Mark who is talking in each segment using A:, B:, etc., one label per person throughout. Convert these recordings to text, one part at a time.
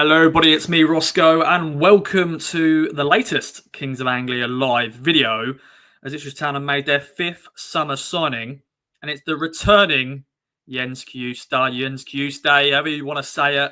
A: Hello everybody, it's me Roscoe and welcome to the latest Kings of Anglia live video as Ipswich Town have made their fifth summer signing and it's the returning Jen Cajuste, however you want to say it.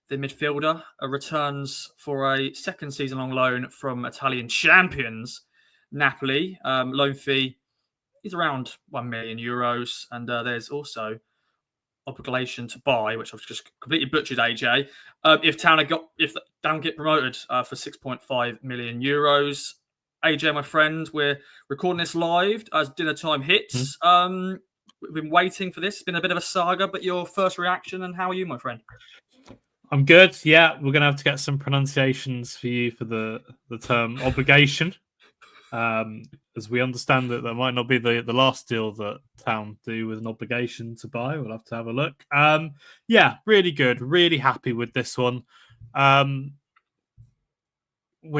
A: The midfielder returns for a second season long loan from Italian champions Napoli. Loan fee is around €1 million and there's also obligation to buy, which I've just completely butchered, AJ. If Town get promoted for €6.5 million. AJ, my friend, we're recording this live as dinner time hits. We've been waiting for this. It's been a bit of a saga, but your first reaction and how are you, my friend?
B: I'm good. Yeah, we're going to have to get some pronunciations for you for the term obligation. As we understand that might not be the last deal that Town do with an obligation to buy. We'll have to have a look. Yeah, really good. Really happy with this one. When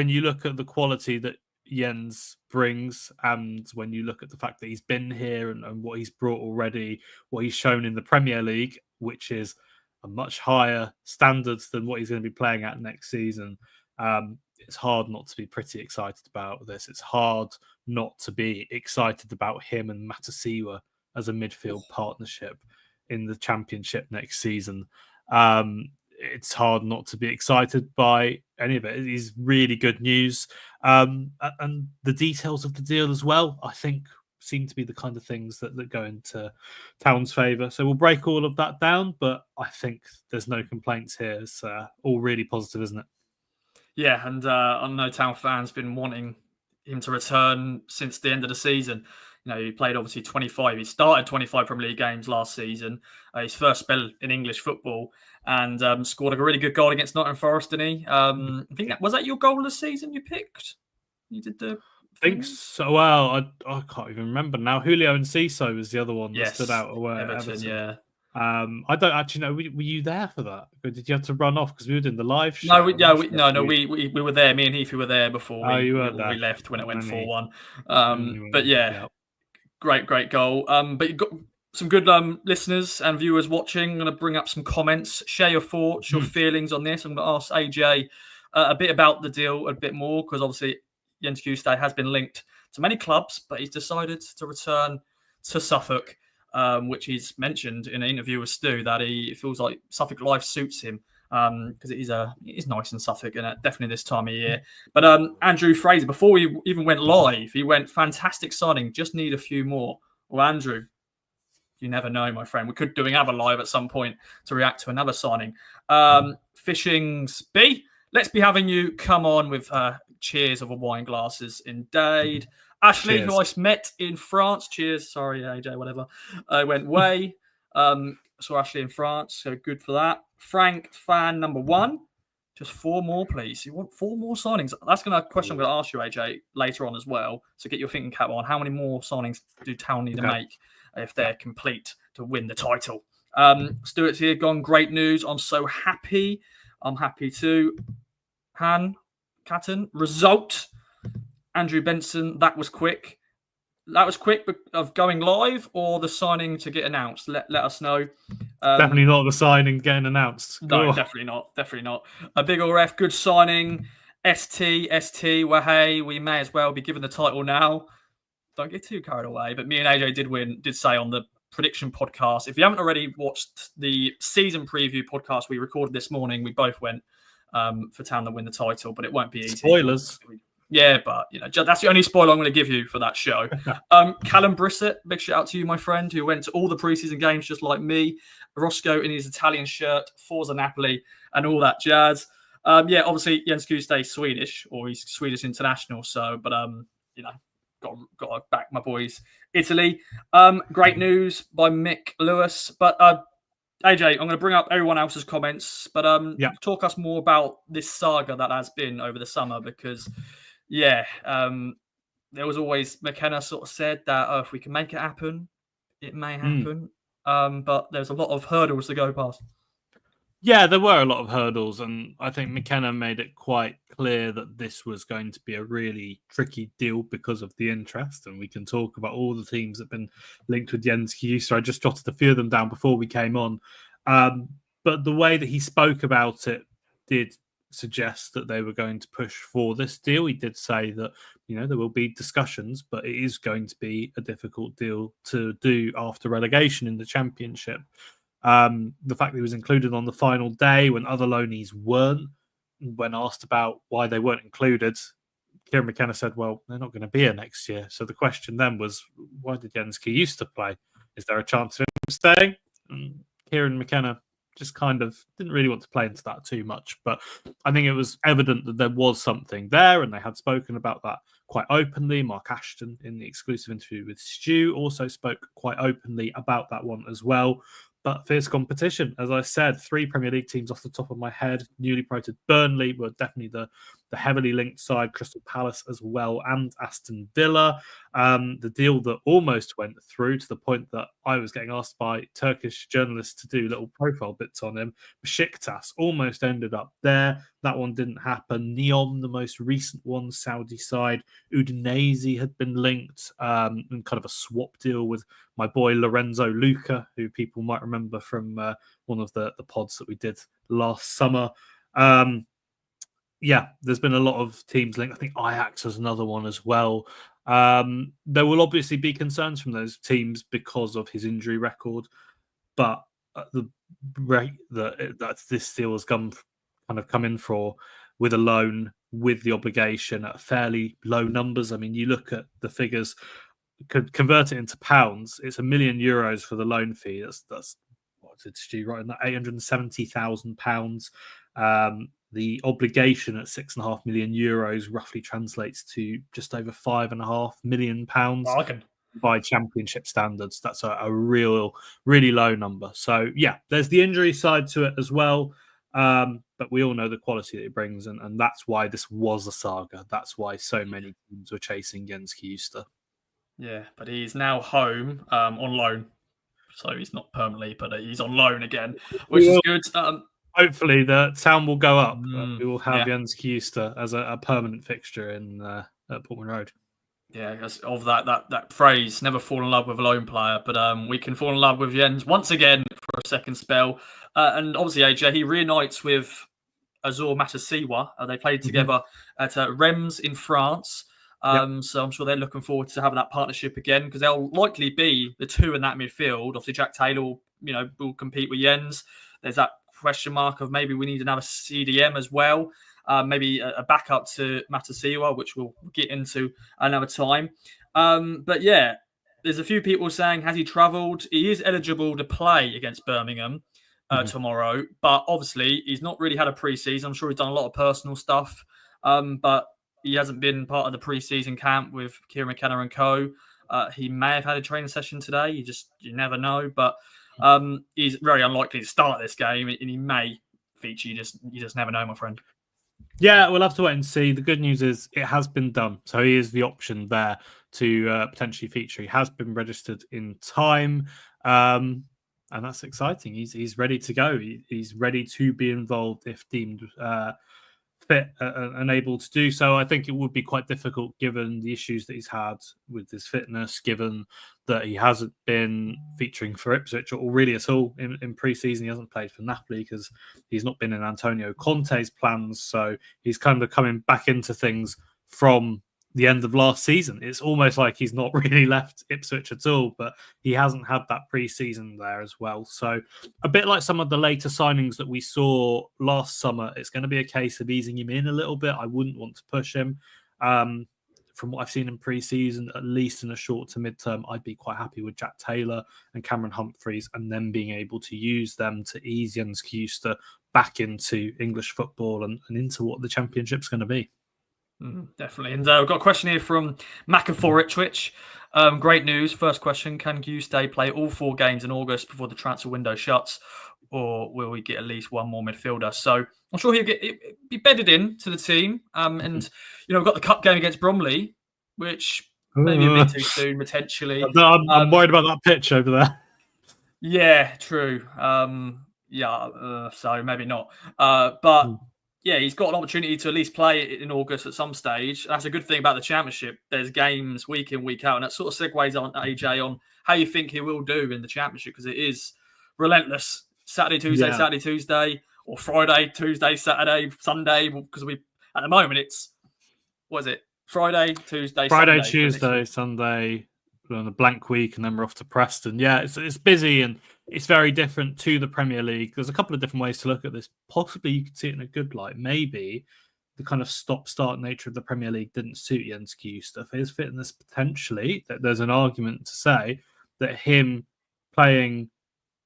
B: you look at the quality that Jens brings, and when you look at the fact that he's been here and what he's brought already, what he's shown in the Premier League, which is a much higher standards than what he's going to be playing at next season. It's hard not to be pretty excited about this. It's hard not to be excited about him and Matasiwa as a midfield partnership in the Championship next season. It's hard not to be excited by any of it. It is really good news. And the details of the deal as well, I think, seem to be the kind of things that go into Town's favour. So we'll break all of that down, but I think there's no complaints here. It's all really positive, isn't it?
A: Yeah, and I know Town fans been wanting him to return since the end of the season. You know, he played obviously 25. He started 25 Premier League games last season, his first spell in English football, and scored a really good goal against Nottingham Forest, didn't he? I think was that your goal of the season you picked? You did the...
B: I think so. Well, I can't even remember now. Julio and Ciso was the other one that stood out away.
A: Everton, yeah.
B: I don't actually know. Were you there for that? Or did you have to run off because we were doing the live show?
A: We were there. Me and Heafy were there before we left when it went 4-1. But yeah, great goal. But you've got some good listeners and viewers watching. I'm going to bring up some comments. Share your thoughts, your feelings on this. I'm going to ask AJ a bit about the deal a bit more because obviously Jen Cajuste has been linked to many clubs, but he's decided to return to Suffolk. Which he's mentioned in an interview with Stu that he feels like Suffolk life suits him because it is nice in Suffolk and definitely this time of year. But Andrew Fraser, before we even went live, he went fantastic signing. Just need a few more. Well, Andrew, you never know, my friend. We could do another live at some point to react to another signing. Fishing's B, let's be having you come on with cheers of a wine glasses indeed. Ashley, cheers. Who I met in France. Cheers. Sorry, AJ, whatever. I went way. Saw Ashley in France, so good for that. Frank, fan number 1. Just 4 more, please. You want 4 more signings? That's a question I'm going to ask you, AJ, later on as well. So get your thinking cap on. How many more signings do Town need to make if they're complete to win the title? Stuart's here, gone. Great news. I'm so happy. I'm happy too. Han, Catton, result. Andrew Benson, that was quick. That was quick of going live or the signing to get announced. Let us know.
B: Definitely not the signing getting announced.
A: No, definitely not. A big ref, good signing. ST, well, hey, we may as well be given the title now. Don't get too carried away. But me and AJ did say on the prediction podcast, if you haven't already watched the season preview podcast we recorded this morning, we both went for Town to win the title, but it won't be easy.
B: Spoilers.
A: Yeah, but that's the only spoiler I'm going to give you for that show. Callum Brissett, big shout out to you, my friend, who went to all the preseason games just like me. Roscoe in his Italian shirt, Forza Napoli, and all that jazz. Obviously Jen Cajuste Swedish, or he's Swedish international. So, but got to back my boys, Italy. Great news by Mick Lewis, but AJ, I'm going to bring up everyone else's comments, but talk us more about this saga that has been over the summer because. Yeah, there was always McKenna sort of said that if we can make it happen, it may happen. But there's a lot of hurdles to go past.
B: Yeah, there were a lot of hurdles, and I think McKenna made it quite clear that this was going to be a really tricky deal because of the interest, and we can talk about all the teams that have been linked with Jen Cajuste. So I just jotted a few of them down before we came on. But the way that he spoke about it did suggest that they were going to push for this deal. He did say that, there will be discussions, but it is going to be a difficult deal to do after relegation in the Championship. The fact that he was included on the final day when other loanees weren't, when asked about why they weren't included, Kieran McKenna said, well, they're not going to be here next year. So the question then was, why did Jen Cajuste play? Is there a chance of him staying? And Kieran McKenna just kind of didn't really want to play into that too much. But I think it was evident that there was something there, and they had spoken about that quite openly. Mark Ashton, in the exclusive interview with Stu, also spoke quite openly about that one as well. But fierce competition, as I said, 3 Premier League teams off the top of my head. Newly promoted Burnley were definitely the heavily linked side, Crystal Palace as well, and Aston Villa. The deal that almost went through, to the point that I was getting asked by Turkish journalists to do little profile bits on him. Besiktas almost ended up there. That one didn't happen. Neom, the most recent one, Saudi side. Udinese had been linked in kind of a swap deal with my boy Lorenzo Luca, who people might remember from one of the pods that we did last summer. There's been a lot of teams linked. I think Ajax was another one as well. There will obviously be concerns from those teams because of his injury record, but at the rate that this deal has come in for, with a loan, with the obligation at fairly low numbers. I mean, you look at the figures, could convert it into pounds. It's €1 million for the loan fee. That's what did Stu write in that? £870,000. The obligation at €6.5 million roughly translates to just over £5.5 million by Championship standards. That's a really low number. So there's the injury side to it as well. But we all know the quality that it brings, and that's why this was a saga. That's why so many teams were chasing Jen Cajuste.
A: Yeah, but he's now home on loan. So he's not permanently, but he's on loan again, which is good.
B: Hopefully the Town will go up. We will have Jen Cajuste as a permanent fixture at Portman Road.
A: Yeah, because of that phrase, never fall in love with a loan player, but we can fall in love with Jens once again for a second spell. And obviously, AJ, he reunites with Azor Matasiwa. They played together at Reims in France. So I'm sure they're looking forward to having that partnership again, because they'll likely be the two in that midfield. Obviously, Jack Taylor will compete with Jens. There's that question mark of maybe we need another CDM as well. Maybe a backup to Matasiwa, which we'll get into another time. But there's a few people saying, has he travelled? He is eligible to play against Birmingham tomorrow, but obviously he's not really had a pre-season. I'm sure he's done a lot of personal stuff, but he hasn't been part of the pre-season camp with Kieran McKenna and co. He may have had a training session today. You never know, but he's very unlikely to start this game, and he may feature. You just never know, my friend.
B: Yeah, we'll have to wait and see. The good news is it has been done. So he is the option there to potentially feature. He has been registered in time. And that's exciting. He's ready to go. He's ready to be involved if deemed fit and able to do so. I think it would be quite difficult given the issues that he's had with his fitness, given that he hasn't been featuring for Ipswich or really at all in pre-season. He hasn't played for Napoli because he's not been in Antonio Conte's plans. So he's kind of coming back into things from the end of last season. It's almost like he's not really left Ipswich at all, but he hasn't had that pre-season there as well. So a bit like some of the later signings that we saw last summer, it's going to be a case of easing him in a little bit. I wouldn't want to push him. From what I've seen in pre-season, at least in a short to mid-term, I'd be quite happy with Jack Taylor and Cameron Humphreys, and then being able to use them to ease Jen Cajuste back into English football and into what the Championship's going to be.
A: Definitely. And we've got a question here from Macafor Ipswich. Great news. First question, can Cajuste play all 4 games in August before the transfer window shuts, or will we get at least one more midfielder? So I'm sure he'll be bedded in to the team. And, we've got the cup game against Bromley, which maybe a bit too soon, potentially.
B: I'm worried about that pitch over there.
A: Yeah, true. So maybe not. But... Yeah, he's got an opportunity to at least play in August at some stage. That's a good thing about the Championship. There's games week in, week out, and that sort of segues on, AJ, on how you think he will do in the Championship, because it is relentless. Saturday, Tuesday. or Friday, Tuesday, Saturday, Sunday, because at the moment it's, what is it? Friday, Tuesday,
B: Tuesday, Sunday, on a blank week, and then we're off to Preston. Yeah, it's busy and it's very different to the Premier League. There's a couple of different ways to look at this. Possibly you could see it in a good light. Maybe the kind of stop-start nature of the Premier League didn't suit Jen Cajuste. For his fitness, potentially, that there's an argument to say that him playing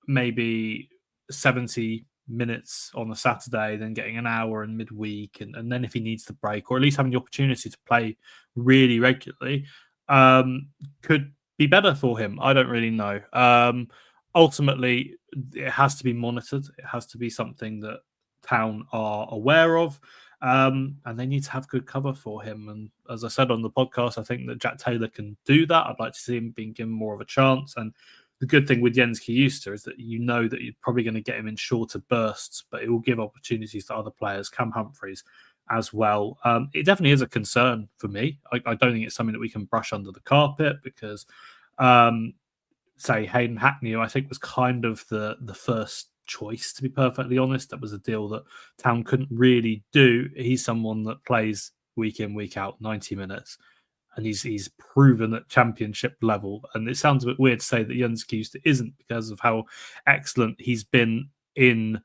B: maybe 70 minutes on a Saturday, then getting an hour in midweek, and then if he needs to break, or at least having the opportunity to play really regularly, could be better for him. I don't really know. Ultimately, it has to be monitored. It has to be something that Town are aware of. And they need to have good cover for him. And as I said on the podcast, I think that Jack Taylor can do that. I'd like to see him being given more of a chance. And the good thing with Jen Cajuste is that you know that you're probably going to get him in shorter bursts, but it will give opportunities to other players, Cam Humphreys as well. It definitely is a concern for me. I don't think it's something that we can brush under the carpet because, say, Hayden Hackney, I think was kind of the first choice, to be perfectly honest. That was a deal that Town couldn't really do. He's someone that plays week in, week out, 90 minutes. And he's proven at championship level. And it sounds a bit weird to say that Jen Cajuste isn't because of how excellent he's been in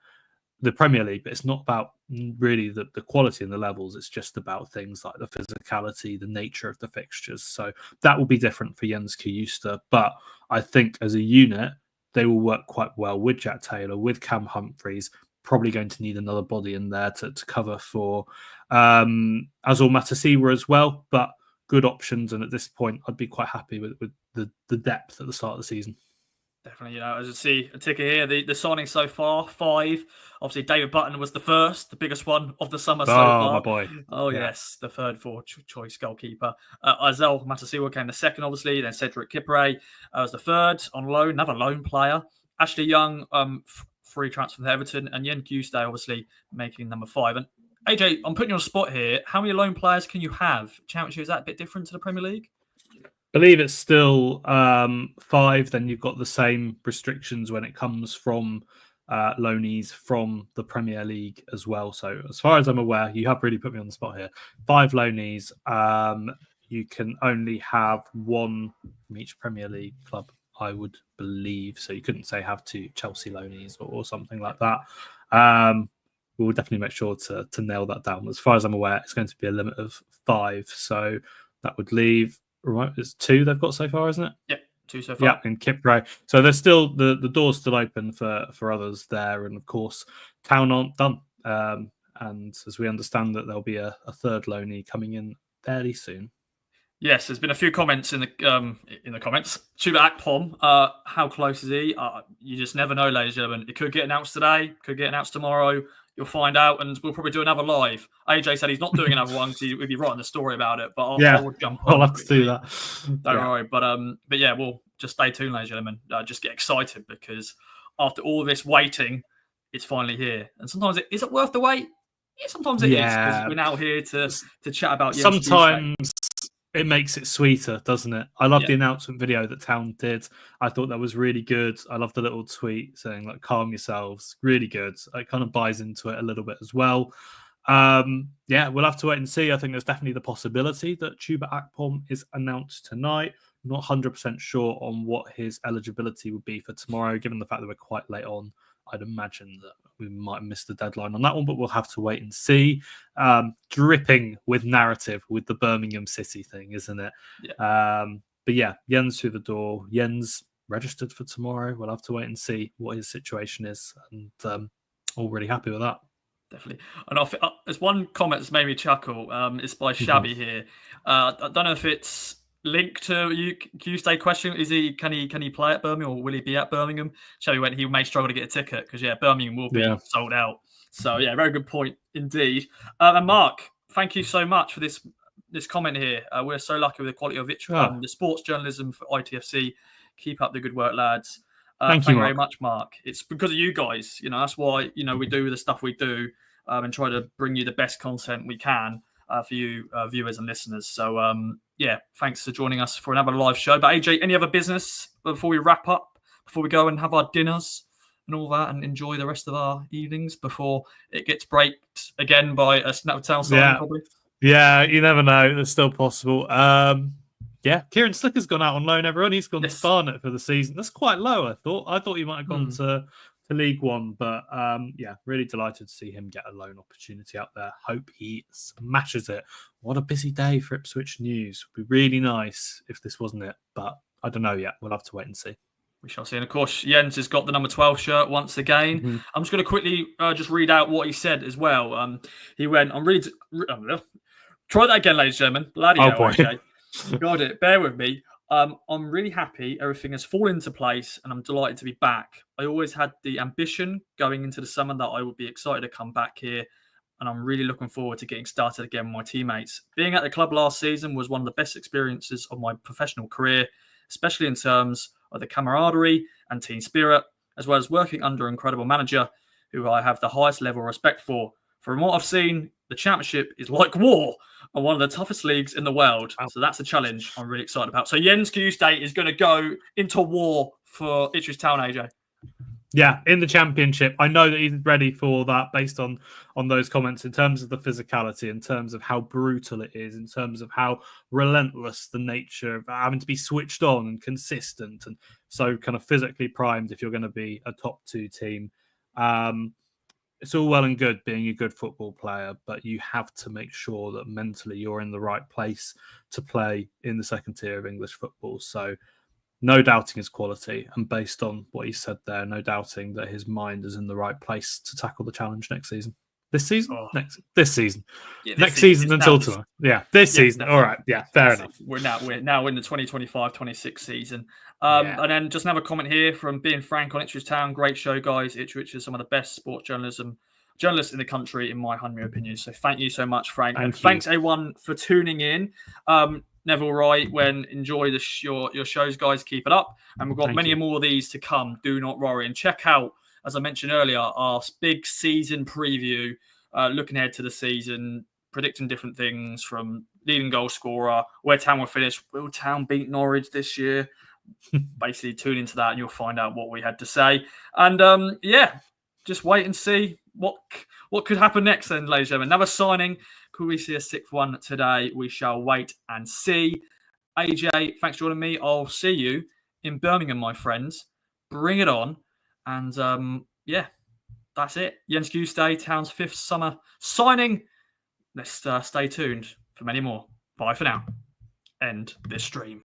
B: the Premier League. But it's not about really the quality and the levels. It's just about things like the physicality, the nature of the fixtures. So that will be different for Jen Cajuste. But I think as a unit, they will work quite well with Jack Taylor, with Cam Humphreys. Probably going to need another body in there to cover for Azor Matasiwa as well. But good options, and at this point, I'd be quite happy with the depth at the start of the season.
A: Definitely, as you see a ticker here, the signings so far, 5. Obviously, David Button was the first, the biggest one of the summer so far.
B: My boy.
A: Oh, yeah. Yes, the third for choice goalkeeper. Azor Matasiwa came the second, obviously. Then Cedric Kipre was the third on loan, another loan player. Ashley Young, free transfer from Everton, and Jen Cajuste, obviously, making number 5. And AJ, I'm putting you on a spot here. How many loan players can you have? Championship, is that a bit different to the Premier League?
B: I believe it's still 5. Then you've got the same restrictions when it comes from loanees from the Premier League as well. So as far as I'm aware, you have really put me on the spot here. 5 loanees. You can only have 1 from each Premier League club, I would believe. So you couldn't say have 2 Chelsea loanees or something like that. We'll definitely make sure to nail that down. As far as I'm aware, it's going to be a limit of 5. So that would leave, right, it's 2 they've got so far, isn't it?
A: Yeah, 2 so far.
B: Yeah, and Kipre. So there's still, the door's still open for others there. And of course, Town aren't done. And as we understand that there'll be a third loanee coming in fairly soon.
A: Yes, there's been a few comments in the comments. Chuba Akpom, how close is he? You just never know, ladies and gentlemen. It could get announced today, could get announced tomorrow. You'll find out, and we'll probably do another live. AJ said he's not doing another one because he'd be writing the story about it. But I'll jump on.
B: I'll have to do that.
A: Don't worry. But yeah, we'll just stay tuned, ladies and gentlemen. Just get excited because after all this waiting, it's finally here. And sometimes is it worth the wait? Yeah, sometimes it is because we're now here to chat about.
B: Sometimes it makes it sweeter, doesn't it? I love the announcement video that Town did. I thought that was really good. I love the little tweet saying, like, calm yourselves. Really good. It kind of buys into it a little bit as well. Yeah, we'll have to wait and see. I think there's definitely the possibility that Chuba Akpom is announced tonight. I'm not 100% sure on what his eligibility would be for tomorrow, given the fact that we're quite late on. I'd imagine that we might miss the deadline on that one, but we'll have to wait and see. Dripping with narrative with the Birmingham City thing, isn't it?
A: Yeah.
B: But yeah, Jens through the door. Jens registered for tomorrow. We'll have to wait and see what his situation is. And all really happy with that.
A: Definitely. And there's one comment that's made me chuckle. It's by Shabby here. I don't know if it's linked to you Tuesday question. Can he play at Birmingham or will he be at Birmingham? Shabby went, he may struggle to get a ticket because Birmingham will be sold out. So yeah, very good point indeed. And Mark, thank you so much for this comment here. We're so lucky with the quality of it. The sports journalism for ITFC. Keep up the good work, lads. Thank you very much, Mark. It's because of you guys. That's why we do the stuff we do and try to bring you the best content we can for you viewers and listeners. So thanks for joining us for another live show. But AJ, any other business before we wrap up? Before we go and have our dinners? and all that, and enjoy the rest of our evenings before it gets braked again by a Ipswich Town signing, probably.
B: Yeah, you never know. It's still possible. Kieran Slicker's gone out on loan, everyone. He's gone to Barnet for the season. That's quite low, I thought. I thought he might have gone to League One, but really delighted to see him get a loan opportunity out there. Hope he smashes it. What a busy day for Ipswich News. Would be really nice if this wasn't it, but I don't know yet. We'll have to wait and see.
A: We shall see. And of course, Jens has got the number 12 shirt once again. Mm-hmm. I'm just going to quickly just read out what he said as well. He went, try that again, ladies and gentlemen. Bloody hell, okay. Got it. Bear with me. I'm really happy. Everything has fallen into place and I'm delighted to be back. I always had the ambition going into the summer that I would be excited to come back here. And I'm really looking forward to getting started again with my teammates. Being at the club last season was one of the best experiences of my professional career, especially in terms of the camaraderie and team spirit, as well as working under an incredible manager who I have the highest level of respect for. From what I've seen, the Championship is like war and one of the toughest leagues in the world. Wow. So that's a challenge I'm really excited about. So Jen Cajuste is going to go into war for Ipswich Town, AJ.
B: Yeah, in the Championship. I know that he's ready for that based on those comments in terms of the physicality, in terms of how brutal it is, in terms of how relentless the nature of having to be switched on and consistent and so kind of physically primed if you're going to be a top 2 team. It's all well and good being a good football player, but you have to make sure that mentally you're in the right place to play in the second tier of English football. So no doubting his quality, and based on what he said there, no doubting that his mind is in the right place to tackle the challenge next season. This season? This season. Yeah, next season until tomorrow. Yeah, this season. Definitely. All right. Yeah, fair enough.
A: We're now in the 2025-26 season. And then just another comment here from Being Frank on Ipswich Town. Great show, guys. Ipswich is some of the best sports journalists in the country, in my humble opinion. So thank you so much, Frank. And thanks, everyone, for tuning in. Neville Wright, enjoy your shows, guys. Keep it up. And we've got many more of these to come. Do not worry. And check out, as I mentioned earlier, our big season preview, looking ahead to the season, predicting different things from leading goal scorer, where Town will finish. Will Town beat Norwich this year? Basically, tune into that and you'll find out what we had to say. And just wait and see what could happen next then, ladies and gentlemen. Another signing. Could we see a 6th one today? We shall wait and see. AJ, thanks for joining me. I'll see you in Birmingham, my friends. Bring it on. And that's it. Jen Cajuste, Town's 5th summer signing. Let's stay tuned for many more. Bye for now. End this stream.